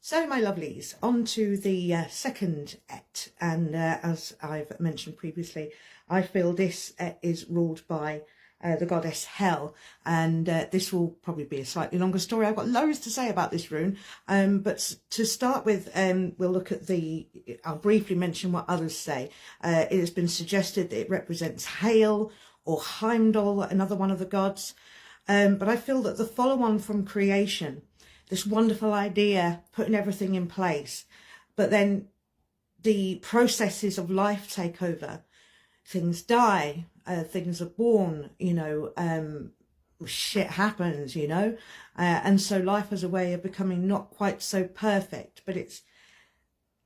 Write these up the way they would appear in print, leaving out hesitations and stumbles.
So, my lovelies, on to the second et, and as I've mentioned previously, I feel this et is ruled by the goddess Hel, and this will probably be a slightly longer story. I've got loads to say about this rune, but to start with, we'll look at I'll briefly mention what others say. It has been suggested that it represents hail or Heimdall, another one of the gods, but I feel that the follow-on from creation, this wonderful idea, putting everything in place, but then the processes of life take over. Things die, things are born, shit happens, and so life has a way of becoming not quite so perfect, but it's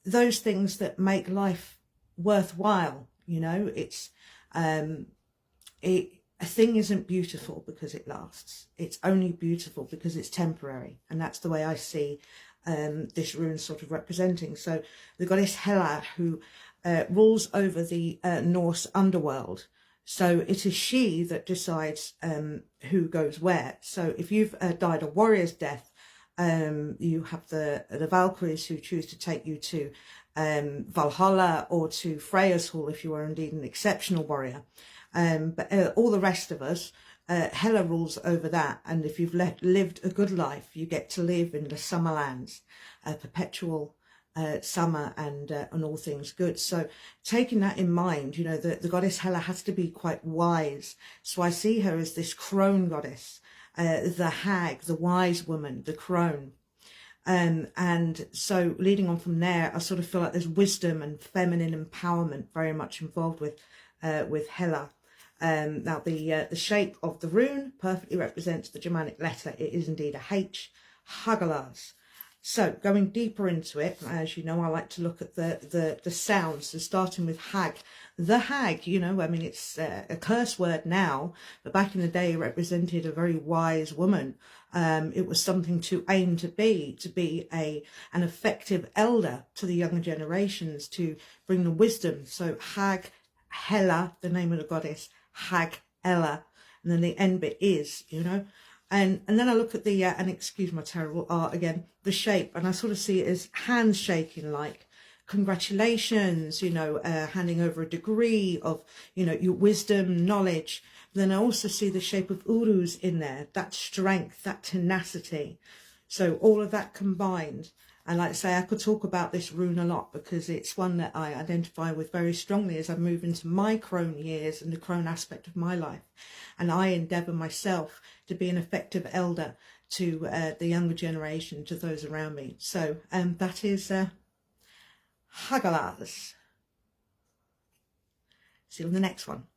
those things that make life worthwhile. A thing isn't beautiful because it lasts. It's only beautiful because it's temporary. And that's the way I see this rune sort of representing. So the goddess Hela, who rules over the Norse underworld. So it is she that decides who goes where. So if you've died a warrior's death, you have the Valkyries who choose to take you to Valhalla or to Freya's Hall if you are indeed an exceptional warrior. But all the rest of us, Hela rules over that. And if you've lived a good life, you get to live in the summer lands, perpetual summer and all things good. So taking that in mind, the goddess Hela has to be quite wise. So I see her as this crone goddess, the hag, the wise woman, the crone. And so leading on from there, I sort of feel like there's wisdom and feminine empowerment very much involved with Hela. Now the shape of the rune perfectly represents the Germanic letter. It is indeed a H, Hagalaz. So going deeper into it, as you know, I like to look at the sounds. So starting with hag, the hag, it's a curse word now, but back in the day it represented a very wise woman. It was something to aim to be an effective elder to the younger generations, to bring the wisdom. So hag, Hela, the name of the goddess, hag, Ella, and then the end bit is, And then I look at the, and excuse my terrible art again, the shape, and I sort of see it as hands shaking, like congratulations, handing over a degree of, your wisdom, knowledge. But then I also see the shape of urus in there, that strength, that tenacity. So all of that combined. And like I say, I could talk about this rune a lot because it's one that I identify with very strongly as I move into my crone years and the crone aspect of my life. And I endeavour myself to be an effective elder to the younger generation, to those around me. So that is Hagalaz. See you on the next one.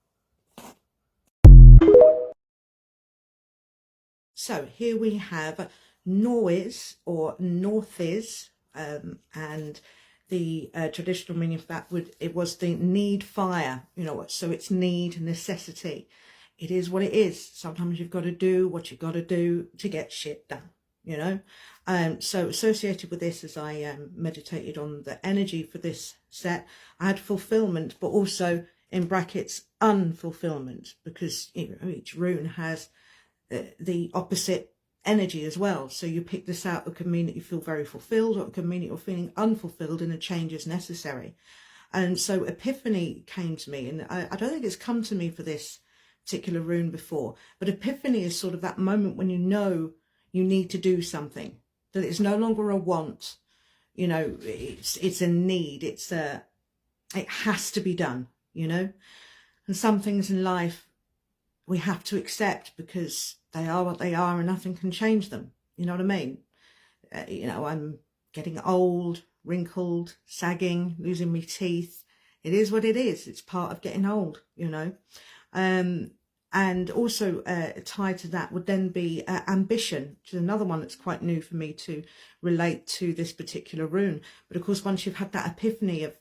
So here we have Norwis or Northis, and the traditional meaning of that was the need fire, so it's need, necessity. It is what it is. Sometimes you've got to do what you've got to do to get shit done, So associated with this, as I meditated on the energy for this set, I had fulfillment, but also in brackets unfulfillment, because each rune has the opposite energy as well. So you pick this out, it can mean that you feel very fulfilled, or it can mean that you're feeling unfulfilled and a change is necessary. And so epiphany came to me, and I don't think it's come to me for this particular rune before, but epiphany is sort of that moment when you know you need to do something, that it's no longer a want, it's a need, it has to be done, and some things in life we have to accept because they are what they are and nothing can change them. You know what I mean? I'm getting old, wrinkled, sagging, losing my teeth. It is what it is. It's part of getting old, And also tied to that would then be ambition, which is another one that's quite new for me to relate to this particular rune. But of course, once you've had that epiphany of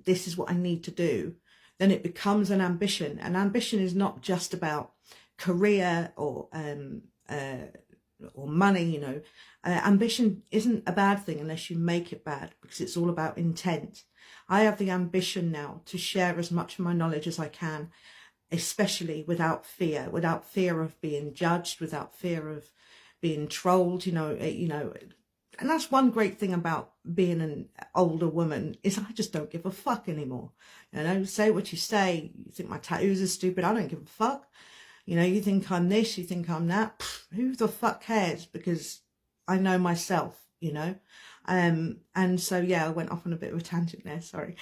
this is what I need to do, then it becomes an ambition. And ambition is not just about career or money, ambition isn't a bad thing unless you make it bad, because it's all about intent. I have the ambition now to share as much of my knowledge as I can, especially without fear of being judged, without fear of being trolled, And that's one great thing about being an older woman, is I just don't give a fuck anymore. You know, say what you say. You think my tattoos are stupid, I don't give a fuck. You know, you think I'm this, you think I'm that. Pfft, who the fuck cares? Because I know myself, you know. And so yeah, I went off on a bit of a tangent there, sorry.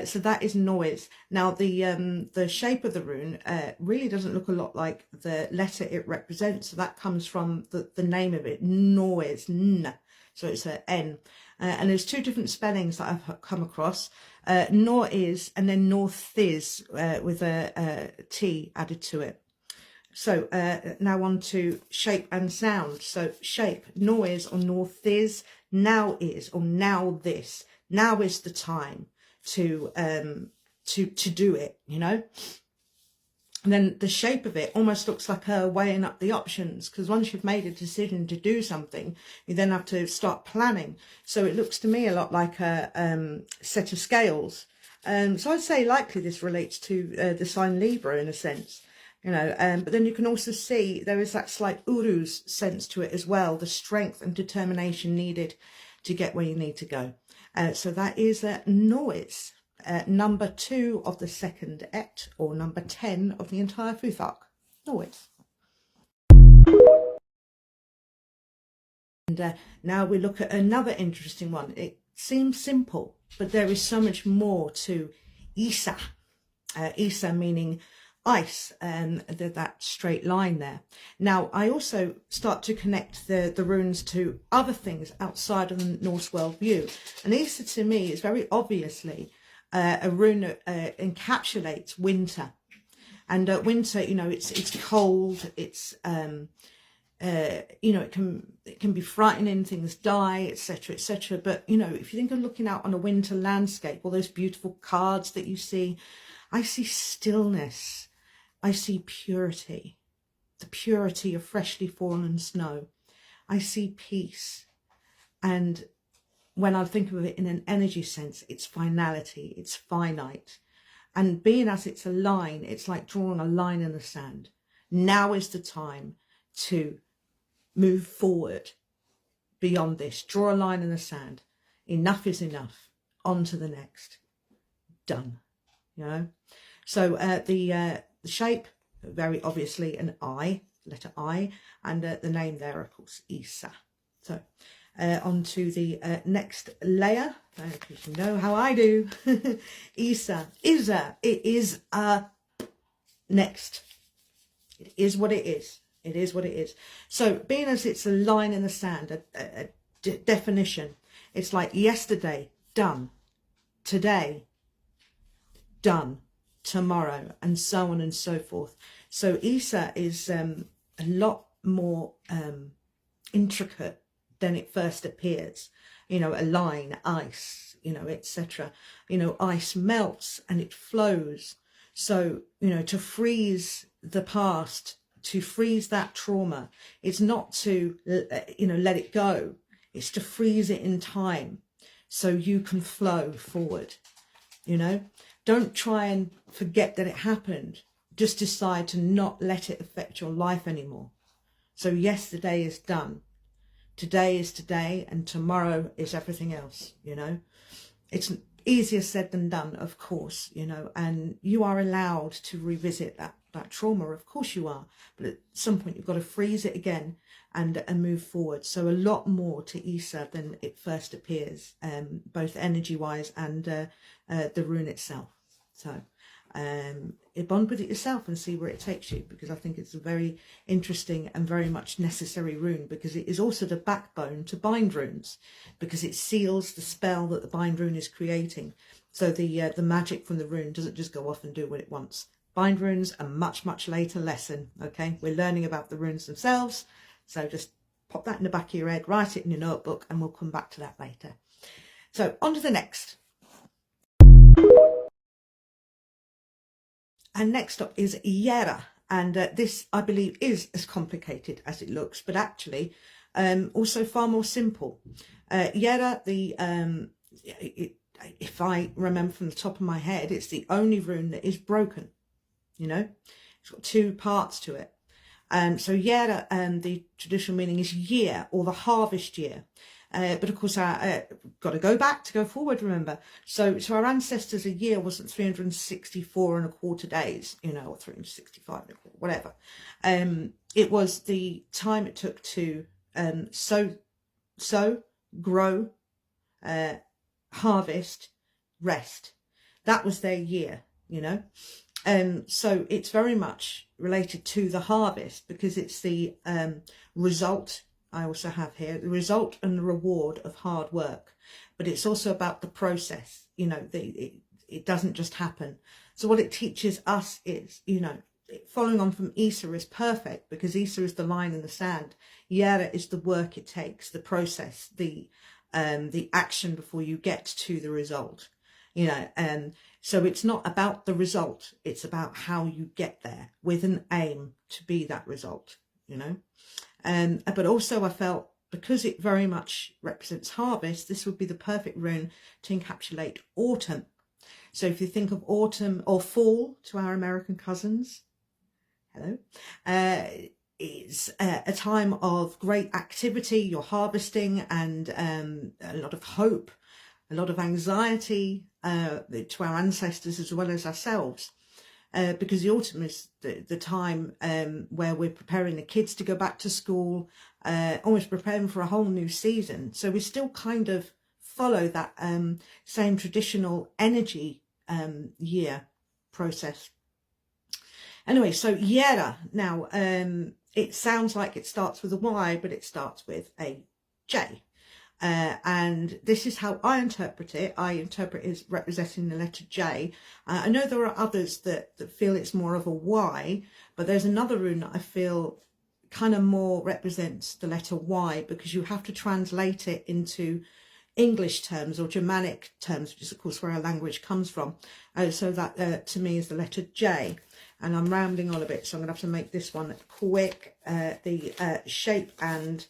So that is noise. Now the shape of the rune really doesn't look a lot like the letter it represents. So that comes from the name of it, noise, n. So it's an N. And there's two different spellings that I've come across. Noise and then northiz with a T added to it. So now on to shape and sound. So shape, noise or northiz, now is or now this. Now is the time to do it, you know. And then the shape of it almost looks like her weighing up the options, because once you've made a decision to do something, you then have to start planning. So it looks to me a lot like a set of scales. So I'd say likely this relates to the sign Libra in a sense, you know. But then you can also see there is that slight Uruz sense to it as well, the strength and determination needed to get where you need to go. So that is noise. Number 2 of the second aett, or number 10 of the entire Futhak. Noise. And now we look at another interesting one. It seems simple, but there is so much more to Isa. Isa meaning ice, and that straight line there. Now I also start to connect the runes to other things outside of the Norse worldview. And Isa to me is very obviously a rune that encapsulates winter. And winter, you know, it's cold, it's you know, it can be frightening, things die, etc., etc. But you know, if you think of looking out on a winter landscape, all those beautiful cards that you see, I see stillness, I see purity, the purity of freshly fallen snow. I see peace. And when I think of it in an energy sense, it's finality, it's finite. And being as it's a line, it's like drawing a line in the sand. Now is the time to move forward beyond this. Draw a line in the sand. Enough is enough. On to the next. Done. You know? So the shape, very obviously an I, letter I, and the name there, of course, Isa. So on to the next layer, because you know how I do. Isa, it is next. It is what it is. It is what it is. So being as it's a line in the sand, a definition, it's like yesterday, done. Today, done. Tomorrow, and so on and so forth. So Isa is a lot more intricate than it first appears. You know, a line, ice, you know, etc. You know, ice melts and it flows. So, you know, to freeze the past, to freeze that trauma, it's not to, you know, let it go. It's to freeze it in time so you can flow forward, you know. Don't try and forget that it happened. Just decide to not let it affect your life anymore. So yesterday is done. Today is today, and tomorrow is everything else, you know. It's easier said than done, of course, you know, and you are allowed to revisit that trauma, of course you are. But at some point you've got to freeze it again and move forward. So a lot more to Isa than it first appears, both energy-wise and the rune itself. So bond with it yourself and see where it takes you, because I think it's a very interesting and very much necessary rune, because it is also the backbone to bind runes, because it seals the spell that the bind rune is creating. So the magic from the rune doesn't just go off and do what it wants. Bind runes a much, much later lesson, okay? We're learning about the runes themselves, so just pop that in the back of your head, write it in your notebook, and we'll come back to that later. So on to the next. And next up is Yera, and this I believe is as complicated as it looks, but actually also far more simple. Yera, if I remember from the top of my head, it's the only rune that is broken. You know, it's got two parts to it. So Yera, the traditional meaning is year, or the harvest year. But of course, got to go back to go forward, remember. So our ancestors, a year wasn't 364 and a quarter days, you know, or 365 and a quarter, whatever. It was the time it took to sow, grow, harvest, rest. That was their year, you know. So it's very much related to the harvest, because it's the result. I also have here the result and the reward of hard work, but it's also about the process. You know, it doesn't just happen. So what it teaches us is, you know, following on from Isa is perfect, because Isa is the line in the sand. Yara is the work it takes, the process, the action before you get to the result. You know, so it's not about the result, it's about how you get there with an aim to be that result, you know. But also I felt, because it very much represents harvest, this would be the perfect rune to encapsulate autumn. So if you think of autumn or fall to our American cousins, hello, it's a time of great activity, you're harvesting, and a lot of hope, a lot of anxiety to our ancestors as well as ourselves, because the autumn is the time where we're preparing the kids to go back to school, almost preparing for a whole new season. So we still kind of follow that same traditional energy year process. Anyway, so Yera, now it sounds like it starts with a Y, but it starts with a J. And this is how I interpret it. I interpret it as representing the letter J. I know there are others that feel it's more of a Y, but there's another rune that I feel kind of more represents the letter Y, because you have to translate it into English terms or Germanic terms, which is of course where our language comes from. So that to me is the letter J. And I'm rambling on a bit, so I'm going to have to make this one quick. The shape and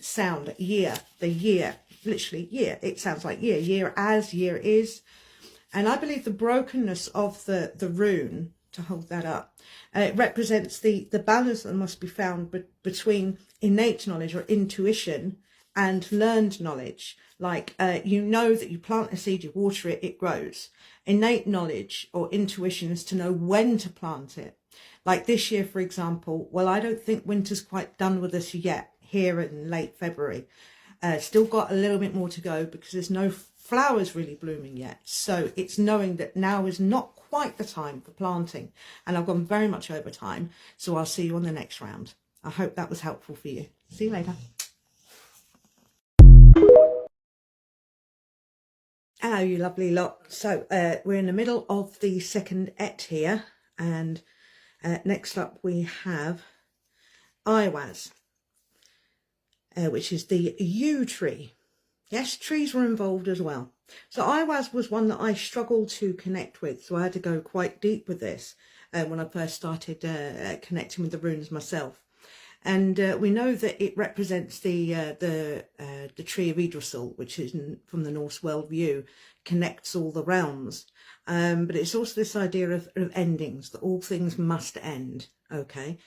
sound, year, the year, literally year, it sounds like year, year as, year is. And I believe the brokenness of the rune, to hold that up, it represents the balance that must be found between innate knowledge or intuition and learned knowledge. Like you know that you plant a seed, you water it, it grows. Innate knowledge or intuition is to know when to plant it. Like this year, for example, well, I don't think winter's quite done with us yet here in late February. Still got a little bit more to go, because there's no flowers really blooming yet. So it's knowing that now is not quite the time for planting. And I've gone very much over time. So I'll see you on the next round. I hope that was helpful for you. See you later. Hello, you lovely lot. So we're in the middle of the second et here. And next up we have Iwaz, which is the yew tree. Yes, trees were involved as well. So Iwaz was one that I struggled to connect with. So I had to go quite deep with this when I first started connecting with the runes myself. And we know that it represents the tree of Yggdrasil, which is from the Norse world view, connects all the realms. But it's also this idea of endings, that all things must end. Okay,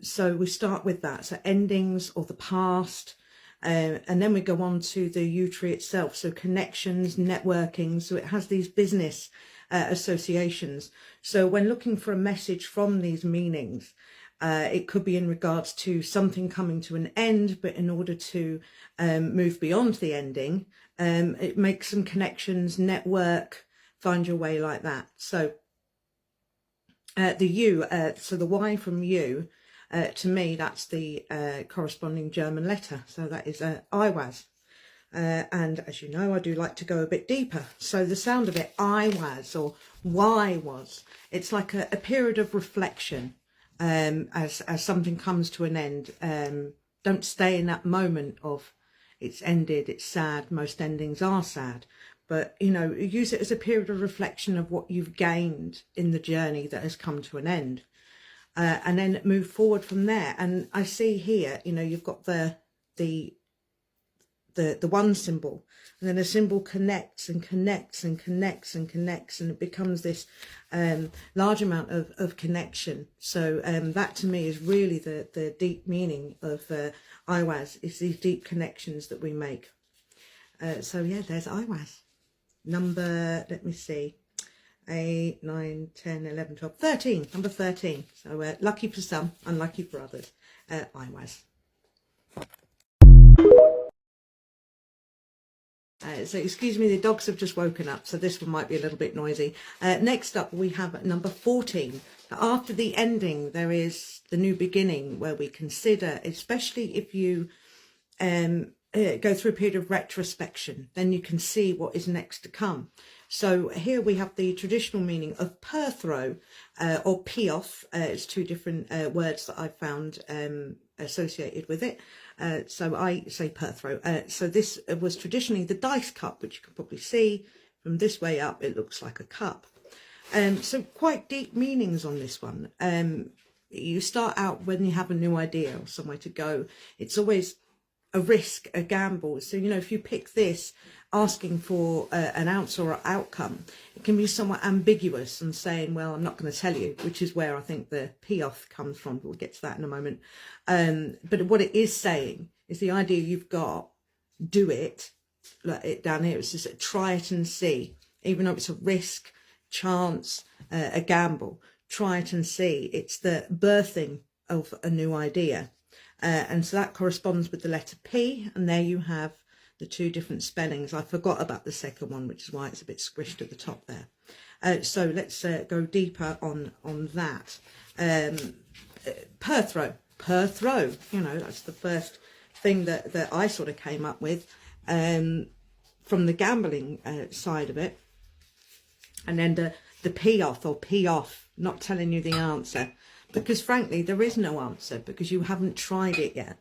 so we start with that. So endings or the past, and then we go on to the yew tree itself. So connections, networking. So it has these business associations. So when looking for a message from these meanings, it could be in regards to something coming to an end, but in order to move beyond the ending, it makes some connections, network, find your way like that. So the U, so the Y from U, to me, that's the corresponding German letter. So that is Iwaz. And as you know, I do like to go a bit deeper. So the sound of it, Iwaz or Y was, it's like a period of reflection. As something comes to an end, don't stay in that moment of it's ended, it's sad. Most endings are sad, but you know, use it as a period of reflection of what you've gained in the journey that has come to an end, and then move forward from there. And I see here, you know, you've got the the one symbol, and then the symbol connects and connects and connects and connects, and it becomes this large amount of connection. So that to me is really the deep meaning of IWAS, is these deep connections that we make. So yeah, there's IWAS. Number, let me see, 8, 9, 10, 11, 12, 13, number 13. So lucky for some, unlucky for others. IWAS. So excuse me, the dogs have just woken up, so this one might be a little bit noisy. Next up we have number 14. After the ending there is the new beginning, where we consider, especially if you go through a period of retrospection, then you can see what is next to come. So here we have the traditional meaning of perthrow or pioth. It's two different words that I've found associated with it. So I say perthrow. So this was traditionally the dice cup, which you can probably see from this way up. It looks like a cup. So quite deep meanings on this one. You start out when you have a new idea or somewhere to go. It's always a risk, a gamble. So, you know, if you pick this, asking for an answer or outcome, it can be somewhat ambiguous and saying, well, I'm not going to tell you, which is where I think the pioth comes from. We'll get to that in a moment. But what it is saying is the idea you've got, do it, like it down here, it's just try it and see, even though it's a risk, chance, a gamble, try it and see. It's the birthing of a new idea. And so that corresponds with the letter P, and there you have the two different spellings. I forgot about the second one, which is why it's a bit squished at the top there. So let's go deeper on that. Perthrow, you know, that's the first thing that I sort of came up with from the gambling side of it. And then the pioth or pioff, not telling you the answer. Because frankly, there is no answer, because you haven't tried it yet.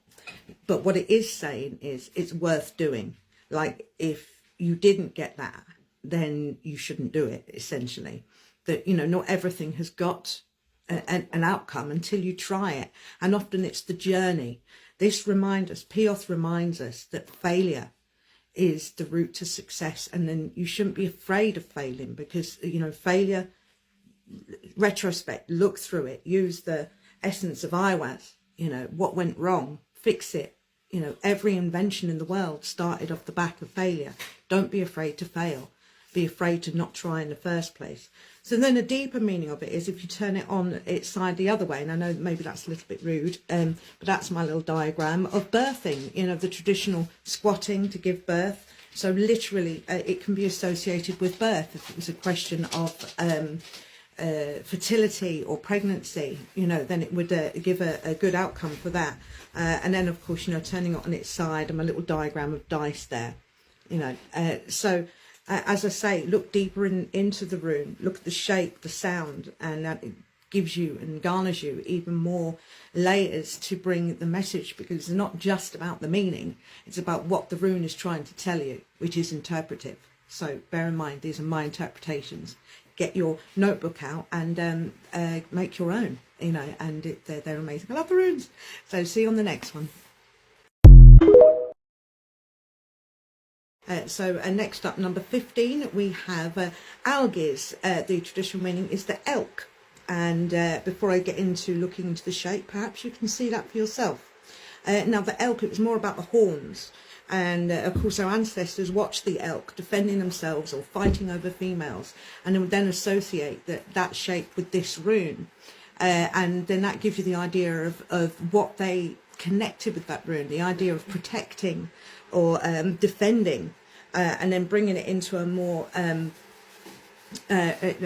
But what it is saying is it's worth doing. Like, if you didn't get that, then you shouldn't do it, essentially. That, you know, not everything has got an outcome until you try it. And often it's the journey. This reminds us, pioth reminds us that failure is the route to success. And then you shouldn't be afraid of failing, because, you know, failure, retrospect, look through it, use the essence of IWAS, you know, what went wrong, fix it. You know, every invention in the world started off the back of failure. Don't be afraid to fail. Be afraid to not try in the first place. So then a deeper meaning of it is if you turn it on its side the other way, and I know maybe that's a little bit rude, but that's my little diagram of birthing, you know, the traditional squatting to give birth. So literally it can be associated with birth if it was a question of fertility or pregnancy, you know, then it would give a good outcome for that. And then of course, you know, turning it on its side, and my little diagram of dice there, you know. So as I say, look deeper into the rune, look at the shape, the sound, and that it gives you and garners you even more layers to bring the message, because it's not just about the meaning, it's about what the rune is trying to tell you, which is interpretive. So bear in mind, these are my interpretations. Get your notebook out and make your own, you know, and they're amazing. I love the runes. So see you on the next one. So next up, number 15, we have algaes. The traditional meaning is the elk. And before I get into looking into the shape, perhaps you can see that for yourself. Now the elk, it was more about the horns. And of course our ancestors watched the elk defending themselves or fighting over females, and would then associate that shape with this rune. And then that gives you the idea of what they connected with that rune, the idea of protecting or defending, and then bringing it into a more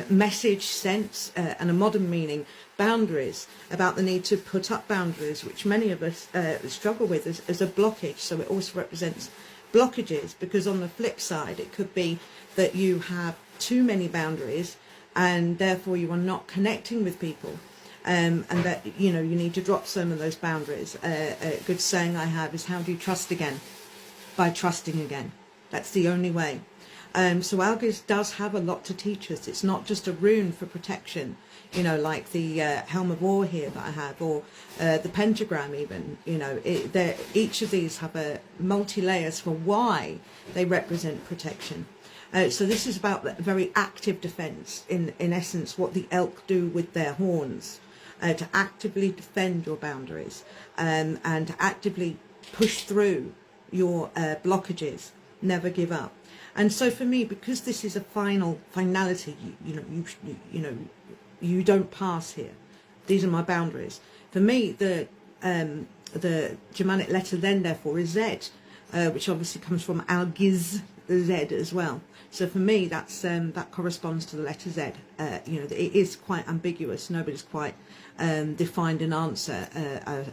message sense and a modern meaning, boundaries, about the need to put up boundaries, which many of us struggle with as a blockage. So it also represents blockages, because on the flip side it could be that you have too many boundaries and therefore you are not connecting with people, and that, you know, you need to drop some of those boundaries. A good saying I have is, how do you trust again? By trusting again. That's the only way. So Algiz does have a lot to teach us. It's not just a rune for protection, you know, like the Helm of War here that I have, or the pentagram even, you know, each of these have a multi-layers for why they represent protection. So this is about the very active defense, in essence, what the elk do with their horns, to actively defend your boundaries, and to actively push through your blockages, never give up. And so for me, because this is a finality, you know, you don't pass here. These are my boundaries. For me, the Germanic letter then, therefore, is Z, which obviously comes from Algiz, the Z as well. So for me, that's that corresponds to the letter Z. You know, it is quite ambiguous. Nobody's quite defined an answer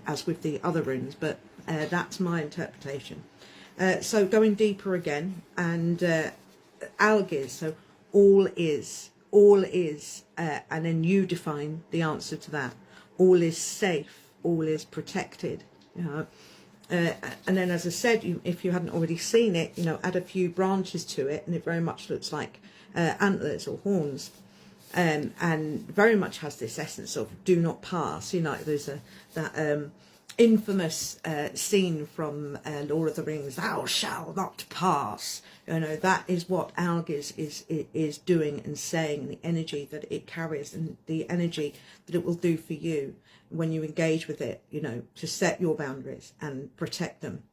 as with the other runes, but that's my interpretation. So going deeper again, and Algiz, so all is, and then you define the answer to that. All is safe, all is protected, you know. And then, as I said, if you hadn't already seen it, you know, add a few branches to it, and it very much looks like antlers or horns, and very much has this essence of do not pass. You know, there's that infamous scene from Lord of the Rings, "Thou shalt not pass." You know, that is what Algiz is doing and saying, and the energy that it carries, and the energy that it will do for you when you engage with it, you know, to set your boundaries and protect them,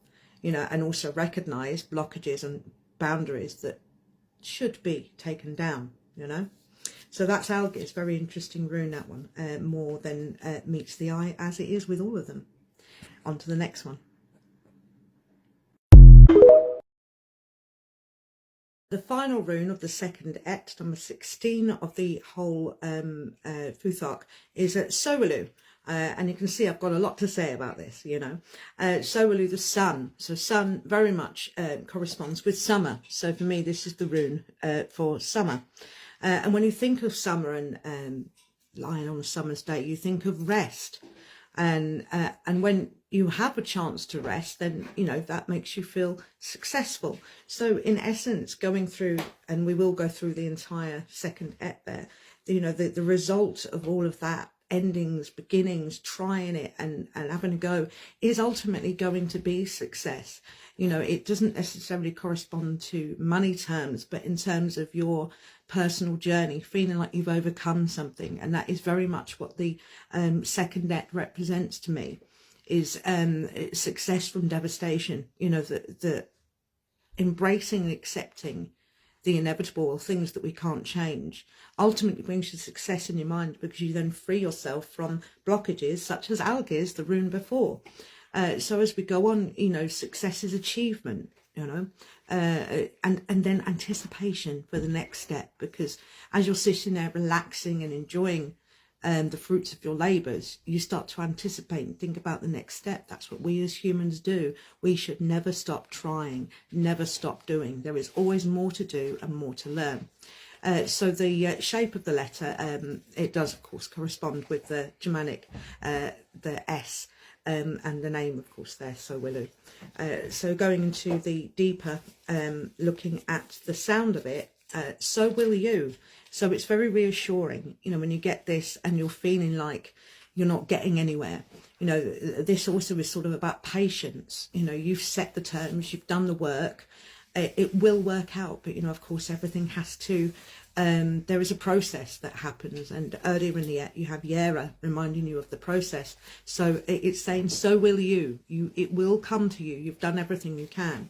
you know, and also recognize blockages and boundaries that should be taken down, you know. So that's Algiz. Very interesting rune, that one, more than meets the eye, as it is with all of them. On to the next one. The final rune of the second aett, number 16 of the whole Futhark, is Sowelu. And you can see I've got a lot to say about this, you know. Sowelu, the sun. So sun very much corresponds with summer. So for me, this is the rune for summer. And when you think of summer and lying on a summer's day, you think of rest. And when you have a chance to rest, then, you know, that makes you feel successful. So in essence, going through, and we will go through the entire second aett there, you know, the result of all of that, endings, beginnings, trying it and having a go, is ultimately going to be success. You know, it doesn't necessarily correspond to money terms, but in terms of your personal journey, feeling like you've overcome something. And that is very much what the second aett represents to me, is success from devastation. You know, the embracing and accepting the inevitable, or things that we can't change, ultimately brings you success in your mind, because you then free yourself from blockages such as Algiz, the rune before. So as we go on, you know, success is achievement, you know, and then anticipation for the next step, because as you're sitting there relaxing and enjoying the fruits of your labours, you start to anticipate and think about the next step. That's what we as humans do. We should never stop trying, never stop doing. There is always more to do and more to learn. So the shape of the letter, it does of course correspond with the Germanic, the S, and the name of course there, Sowelu. So going into the deeper, looking at the sound of it, so will you. So it's very reassuring, you know, when you get this and you're feeling like you're not getting anywhere. You know, this also is sort of about patience. You know, you've set the terms, you've done the work, it will work out. But, you know, of course, everything has to, there is a process that happens. And earlier in the aett, you have Yera reminding you of the process. So it's saying, so will you. It will come to you. You've done everything you can.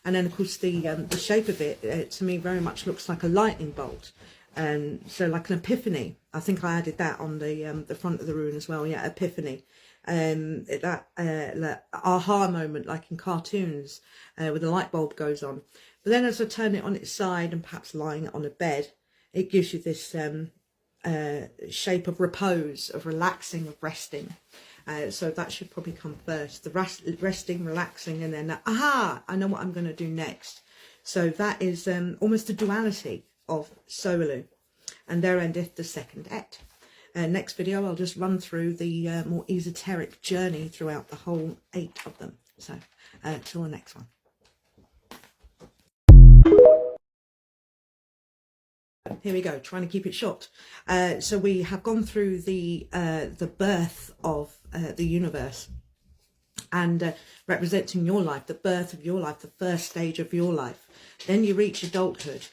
And then, of course, the shape of it, to me, very much looks like a lightning bolt. So like an epiphany. I think I added that on the front of the rune as well. Yeah, epiphany. That aha moment, like in cartoons, where the light bulb goes on. But then as I turn it on its side, and perhaps lying it on a bed, it gives you this shape of repose, of relaxing, of resting. So that should probably come first. The resting, relaxing, and then aha, I know what I'm going to do next. So that is almost a duality of Sowelu. And there endeth the second aett. Next video, I'll just run through the more esoteric journey throughout the whole 8 of them. So till the next one. here we go, trying to keep it short. So we have gone through the birth of the universe, and representing your life, the birth of your life, the first stage of your life. Then you reach adulthood,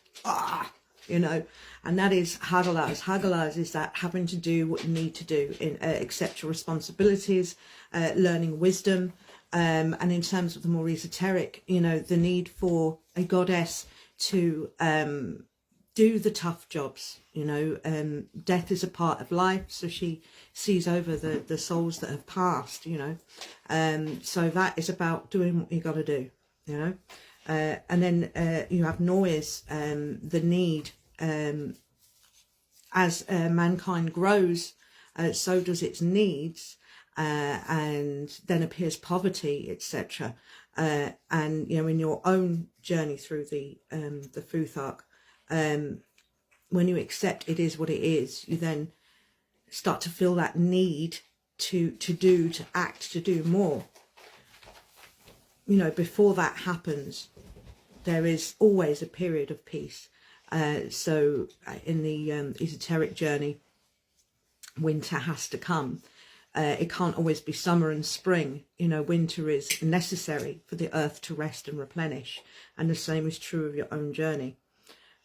you know, and that is Hagalaz. Hagalaz is that having to do what you need to do, in accept your responsibilities, learning wisdom, and in terms of the more esoteric, you know, the need for a goddess to do the tough jobs, you know. Death is a part of life, so she sees over the souls that have passed, you know. So that is about doing what you got to do, you know. And then you have noise, the need, as mankind grows, so does its needs, and then appears poverty, etc. And you know, in your own journey through the Futhark, when you accept it is what it is, you then start to feel that need to act, to do more. You know, before that happens, there is always a period of peace. So in the esoteric journey, winter has to come. It can't always be summer and spring. You know, winter is necessary for the earth to rest and replenish. And the same is true of your own journey.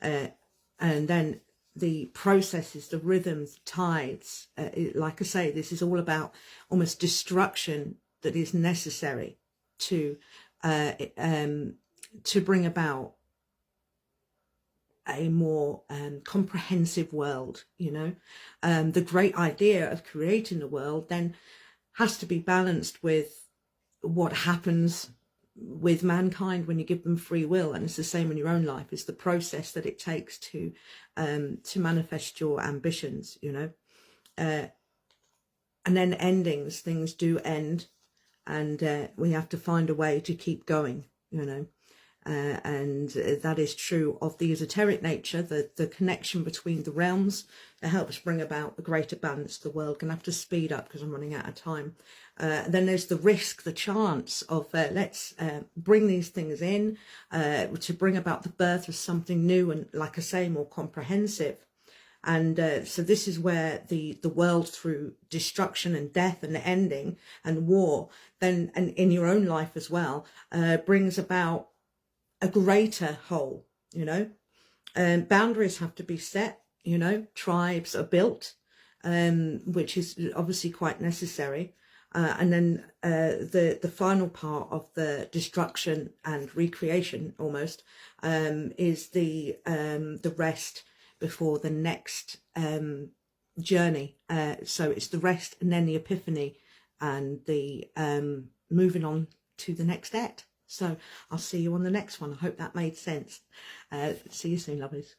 And then the processes, the rhythms, the tides, like I say, this is all about almost destruction that is necessary to bring about a more comprehensive world, you know. The great idea of creating the world then has to be balanced with what happens with mankind when you give them free will, and it's the same in your own life. It's the process that it takes to manifest your ambitions, you know. And then endings, things do end, and we have to find a way to keep going, you know. And that is true of the esoteric nature, the connection between the realms that helps bring about a greater balance. The world can have to speed up because I'm running out of time. Then there's the risk, the chance of let's bring these things in to bring about the birth of something new and, like I say, more comprehensive. And so this is where the world, through destruction and death and ending and war, then, and in your own life as well, brings about a greater whole, you know. Boundaries have to be set, you know. Tribes are built, which is obviously quite necessary. And then the final part of the destruction and recreation, almost, is the rest before the next journey. So it's the rest and then the epiphany and the moving on to the next act. So I'll see you on the next one. I hope that made sense. See you soon, lovelies.